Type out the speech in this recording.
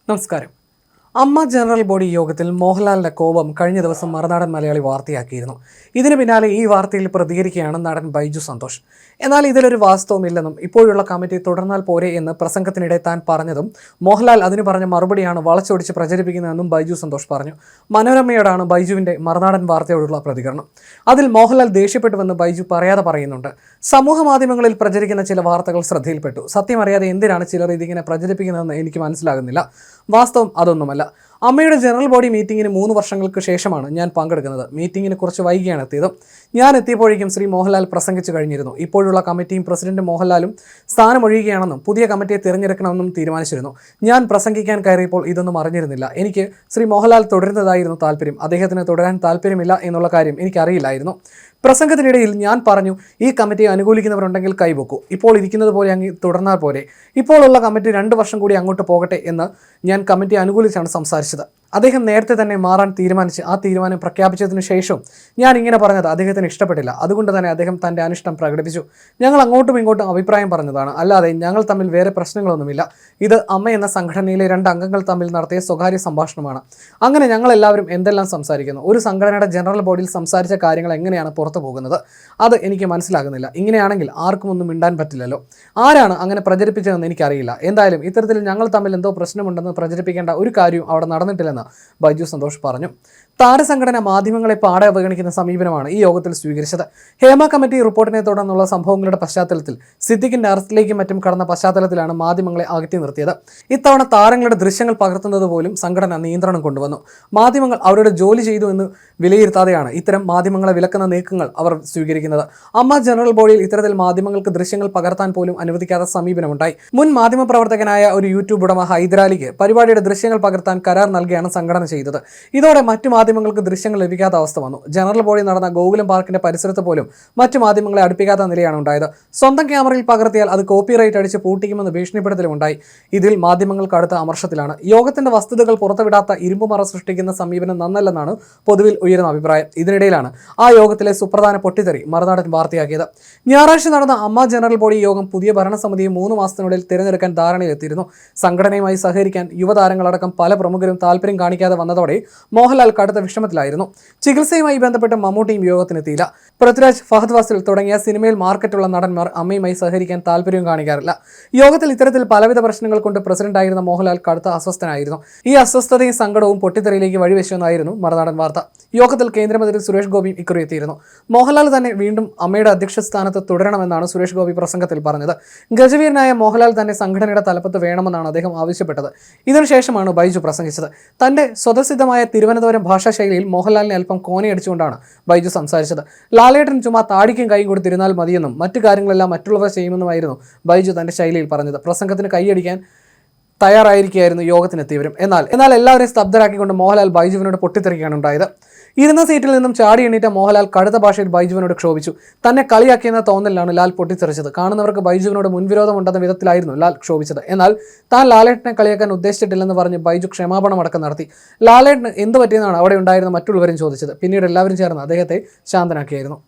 നമസ്കാരം. അമ്മ general body യോഗത്തിൽ മോഹൻലാലിന്റെ കോപം കഴിഞ്ഞ ദിവസം മറുനാടൻ മലയാളി വാർത്തയാക്കിയിരുന്നു. ഇതിന് പിന്നാലെ ഈ വാർത്തയിൽ പ്രതികരിക്കുകയാണ് നടൻ ബൈജു സന്തോഷ്. എന്നാൽ ഇതിലൊരു വാസ്തവമില്ലെന്നും ഇപ്പോഴുള്ള കമ്മിറ്റി തുടർന്നാൽ പോരെ എന്ന് പ്രസംഗത്തിനിടെ താൻ പറഞ്ഞതും മോഹൻലാൽ അതിന് പറഞ്ഞ മറുപടിയാണ് വളച്ചൊടിച്ച് പ്രചരിപ്പിക്കുന്നതെന്നും ബൈജു സന്തോഷ് പറഞ്ഞു. മനോരമയോടാണ് ബൈജുവിന്റെ മറുനാടൻ വാർത്തയോടുള്ള പ്രതികരണം. അതിൽ മോഹൻലാൽ ദേഷ്യപ്പെട്ടുവെന്ന് ബൈജു പറയാതെ പറയുന്നുണ്ട്. സമൂഹ മാധ്യമങ്ങളിൽ പ്രചരിക്കുന്ന ചില വാർത്തകൾ ശ്രദ്ധയിൽപ്പെട്ടു. സത്യം അറിയാതെ എന്തിനാണ് ചിലർ ഇതിങ്ങനെ പ്രചരിപ്പിക്കുന്നതെന്ന് എനിക്ക് മനസ്സിലാകുന്നില്ല. വാസ്തവം അതൊന്നുമല്ല. അമ്മയുടെ ജനറൽ ബോഡി മീറ്റിംഗിന് 3 വർഷങ്ങൾക്ക് ശേഷമാണ് ഞാൻ പങ്കെടുക്കുന്നത്. മീറ്റിംഗിന് കുറച്ച് വൈകിയാണ് എത്തിയത്. ഞാൻ എത്തിയപ്പോഴേക്കും ശ്രീ മോഹൻലാൽ പ്രസംഗിച്ചു കഴിഞ്ഞിരുന്നു. ഇപ്പോഴുള്ള കമ്മിറ്റിയും പ്രസിഡന്റ് മോഹൻലാലും സ്ഥാനമൊഴിയുകയാണെന്നും പുതിയ കമ്മിറ്റിയെ തിരഞ്ഞെടുക്കണമെന്നും തീരുമാനിച്ചിരുന്നു. ഞാൻ പ്രസംഗിക്കാൻ കയറിയപ്പോൾ ഇതൊന്നും അറിഞ്ഞിരുന്നില്ല. എനിക്ക് ശ്രീ മോഹൻലാൽ തുടരുന്നതായിരുന്നു താല്പര്യം. അദ്ദേഹത്തിന് തുടരാൻ താല്പര്യമില്ല എന്നുള്ള കാര്യം എനിക്കറിയില്ലായിരുന്നു. പ്രസംഗത്തിനിടയിൽ ഞാൻ പറഞ്ഞു, ഈ കമ്മിറ്റിയെ അനുകൂലിക്കുന്നവരുണ്ടെങ്കിൽ കൈവെക്കൂ. ഇപ്പോൾ ഇരിക്കുന്നത് പോലെ അങ്ങ് തുടർന്നാൽ പോരെ. ഇപ്പോഴുള്ള കമ്മിറ്റി 2 വർഷം കൂടി അങ്ങോട്ട് പോകട്ടെ എന്ന് ഞാൻ കമ്മിറ്റി അനുകൂലിച്ചാണ് സംസാരിച്ചത്. അദ്ദേഹം നേരത്തെ തന്നെ മാറാൻ തീരുമാനിച്ച് ആ തീരുമാനം പ്രഖ്യാപിച്ചതിന് ശേഷം ഞാൻ ഇങ്ങനെ പറഞ്ഞത് അദ്ദേഹത്തിന് ഇഷ്ടപ്പെട്ടില്ല. അതുകൊണ്ട് തന്നെ അദ്ദേഹം തൻ്റെ അനിഷ്ടം പ്രകടിപ്പിച്ചു. ഞങ്ങൾ അങ്ങോട്ടും ഇങ്ങോട്ടും അഭിപ്രായം പറഞ്ഞതാണ്, അല്ലാതെ ഞങ്ങൾ തമ്മിൽ വേറെ പ്രശ്നങ്ങളൊന്നുമില്ല. ഇത് അമ്മ എന്ന സംഘടനയിലെ 2 അംഗങ്ങൾ തമ്മിൽ നടത്തിയ സ്വകാര്യ സംഭാഷണമാണ്. അങ്ങനെ ഞങ്ങളെല്ലാവരും എന്തെല്ലാം സംസാരിക്കുന്നു. ഒരു സംഘടനയുടെ ജനറൽ ബോഡിയിൽ സംസാരിച്ച കാര്യങ്ങൾ എങ്ങനെയാണ് പുറത്തു പോകുന്നത്? അത് എനിക്ക് മനസ്സിലാകുന്നില്ല. ഇങ്ങനെയാണെങ്കിൽ ആർക്കും ഒന്നും മിണ്ടാൻ പറ്റില്ലല്ലോ. ആരാണ് അങ്ങനെ പ്രചരിപ്പിച്ചതെന്ന് എനിക്കറിയില്ല. എന്തായാലും ഇത്തരത്തിൽ ഞങ്ങൾ തമ്മിൽ എന്തോ പ്രശ്നമുണ്ടെന്ന് പ്രചരിപ്പിക്കേണ്ട ഒരു കാര്യവും അവിടെ നടന്നിട്ടില്ലെന്ന് ബൈജു സന്തോഷ് പറഞ്ഞു. താരസംഘടന മാധ്യമങ്ങളെ പാടെ അവഗണിക്കുന്ന സമീപനമാണ് ഈ യോഗത്തിൽ സ്വീകരിച്ചത്. ഹേമ കമ്മിറ്റി റിപ്പോർട്ടിനെ തുടർന്നുള്ള സംഭവങ്ങളുടെ പശ്ചാത്തലത്തിൽ സിദ്ദിഖിന്റെ അറസ്റ്റിലേക്കും മറ്റും കടന്ന പശ്ചാത്തലത്തിലാണ് മാധ്യമങ്ങളെ അകറ്റി നിർത്തിയത്. ഇത്തവണ താരങ്ങളുടെ ദൃശ്യങ്ങൾ പകർത്തുന്നത് പോലും സംഘടന നിയന്ത്രണം കൊണ്ടുവന്നു. മാധ്യമങ്ങൾ അവരുടെ ജോലി ചെയ്തു എന്ന് വിലയിരുത്താതെയാണ് ഇത്തരം മാധ്യമങ്ങളെ വിലക്കുന്ന നീക്കങ്ങൾ അവർ സ്വീകരിക്കുന്നത്. അമ്മ ജനറൽ ബോഡിയിൽ ഇത്തരത്തിൽ മാധ്യമങ്ങൾക്ക് ദൃശ്യങ്ങൾ പകർത്താൻ പോലും അനുവദിക്കാത്ത സമീപനമുണ്ടായി. മുൻ മാധ്യമപ്രവർത്തകനായ ഒരു യൂട്യൂബ് ഉടമ ഹൈദരാലിക്ക് പരിപാടിയുടെ ദൃശ്യങ്ങൾ പകർത്താൻ കരാർ നൽകിയാണ് സംഘടന ചെയ്തത്. ഇതോടെ മറ്റു മാധ്യമങ്ങൾക്ക് ദൃശ്യങ്ങൾ ലഭിക്കാത്ത അവസ്ഥ വന്നു. ജനറൽ ബോഡി നടന്ന ഗോകുലം പാർക്കിന്റെ പരിസരത്ത് പോലും മറ്റു മാധ്യമങ്ങളെ അടുപ്പിക്കാത്ത നിലയാണ് ഉണ്ടായത്. സ്വന്തം ക്യാമറയിൽ പകർത്തിയാൽ അത് കോപ്പിറൈറ്റ് അടിച്ച് പൂട്ടിക്കുമെന്ന് ഭീഷണിപ്പെടുത്തലുമുണ്ടായി. ഇതിൽ മാധ്യമങ്ങൾക്ക് അടുത്ത അമർഷത്തിലാണ്. യോഗത്തിന്റെ വസ്തുതകൾ പുറത്തുവിടാത്ത ഇരുമ്പുമറ സൃഷ്ടിക്കുന്ന സമീപനം നന്നല്ലെന്നാണ് പൊതുവിൽ ഉയരുന്ന അഭിപ്രായം. ഇതിനിടയിലാണ് ആ യോഗത്തിലെ സുപ്രധാന പൊട്ടിത്തെറി മറുനാടൻ വാർത്തയാക്കിയത്. ഞായറാഴ്ച നടന്ന അമ്മ ജനറൽ ബോഡി യോഗം പുതിയ ഭരണസമിതിയെ 3 മാസത്തിനുള്ളിൽ തിരഞ്ഞെടുക്കാൻ ധാരണയിലെത്തിയിരുന്നു. സംഘടനയുമായി സഹകരിക്കാൻ യുവതാരങ്ങളടക്കം പല പ്രമുഖരും താല്പര്യം കാണിക്കാതെ വന്നതോടെ മോഹൻലാൽ കടുത്ത വിഷമത്തിലായിരുന്നു. ചികിത്സയുമായി ബന്ധപ്പെട്ട് മമ്മൂട്ടിയും യോഗത്തിനെത്തിയില്ല. പൃഥ്വിരാജ്, ഫഹദ് ഫാസിൽ തുടങ്ങിയ സിനിമയിൽ മാർക്കറ്റുള്ള നടന്മാർ അമ്മയുമായി സഹകരിക്കാൻ താല്പര്യം കാണിക്കാറില്ല. യോഗത്തിൽ ഇത്തരത്തിൽ പലവിധ പ്രശ്നങ്ങൾ കൊണ്ട് പ്രസിഡന്റായിരുന്ന മോഹൻലാൽ കടുത്ത അസ്വസ്ഥനായിരുന്നു. ഈ അസ്വസ്ഥതയും സങ്കടവും പൊട്ടിത്തെറിയിലേക്ക് വഴിവെച്ചെന്നായിരുന്നു മറുനാടൻ വാർത്ത. യോഗത്തിൽ കേന്ദ്രമന്ത്രി സുരേഷ് ഗോപിയും ഇക്കുറി എത്തിയിരുന്നു. മോഹൻലാൽ തന്നെ വീണ്ടും അമ്മയുടെ അധ്യക്ഷ സ്ഥാനത്ത് തുടരണമെന്നാണ് സുരേഷ് ഗോപി പ്രസംഗത്തിൽ പറഞ്ഞത്. ഗജവീരനായ മോഹൻലാൽ തന്നെ സംഘടനയുടെ തലപ്പത്ത് വേണമെന്നാണ് അദ്ദേഹം ആവശ്യപ്പെട്ടത്. ഇതിനുശേഷമാണ് ബൈജു പ്രസംഗിച്ചത്. തന്റെ സ്വതസിദ്ധമായ തിരുവനന്തപുരം ഭാഷാ ശൈലിയിൽ മോഹൻലാലിനെ അല്പം കോനയടിച്ചുകൊണ്ടാണ് ബൈജു സംസാരിച്ചത്. ലാലേട്ടൻ ചുമ്മാ താടിക്കും കൈയും കൊടുത്തിരുന്നാൽ മതിയെന്നും മറ്റു കാര്യങ്ങളെല്ലാം മറ്റുള്ളവർ ചെയ്യുമെന്നുമായിരുന്നു ബൈജു തന്റെ ശൈലിയിൽ പറഞ്ഞത്. പ്രസംഗത്തിന് കൈയടിക്കാൻ തയ്യാറായിരിക്കുകയായിരുന്നു യോഗത്തിനെത്തിയവരും. എന്നാൽ എല്ലാവരെയും സ്തബ്ധരാക്കിക്കൊണ്ട് മോഹൻലാൽ ബൈജുവിനോട് പൊട്ടിത്തെറിക്കുകയാണ് ഉണ്ടായത്. ഇരുന്ന സീറ്റിൽ നിന്നും ചാടി എണീറ്റ മോഹൻലാൽ കടുത്ത ഭാഷയിൽ ബൈജുവിനോട് ക്ഷോഭിച്ചു. തന്നെ കളിയാക്കിയെന്ന തോന്നലിലാണ് ലാൽ പൊട്ടിത്തെറിച്ചത്. കാണുന്നവർക്ക് ബൈജുവിനോട് മുൻവിരോധമുണ്ടെന്ന വിധത്തിലായിരുന്നു ലാൽ ക്ഷോഭിച്ചത്. എന്നാൽ താൻ ലാലേട്ടനെ കളിയാക്കാൻ ഉദ്ദേശിച്ചിട്ടില്ലെന്ന് പറഞ്ഞ് ബൈജു ക്ഷമാപണം അടക്കം നടത്തി. ലാലേട്ടന് എന്ത് പറ്റിയെന്നാണ് അവിടെ ഉണ്ടായിരുന്ന മറ്റുള്ളവരും ചോദിച്ചത്. പിന്നീട് എല്ലാവരും ചേർന്ന് അദ്ദേഹത്തെ ശാന്തനാക്കിയായിരുന്നു.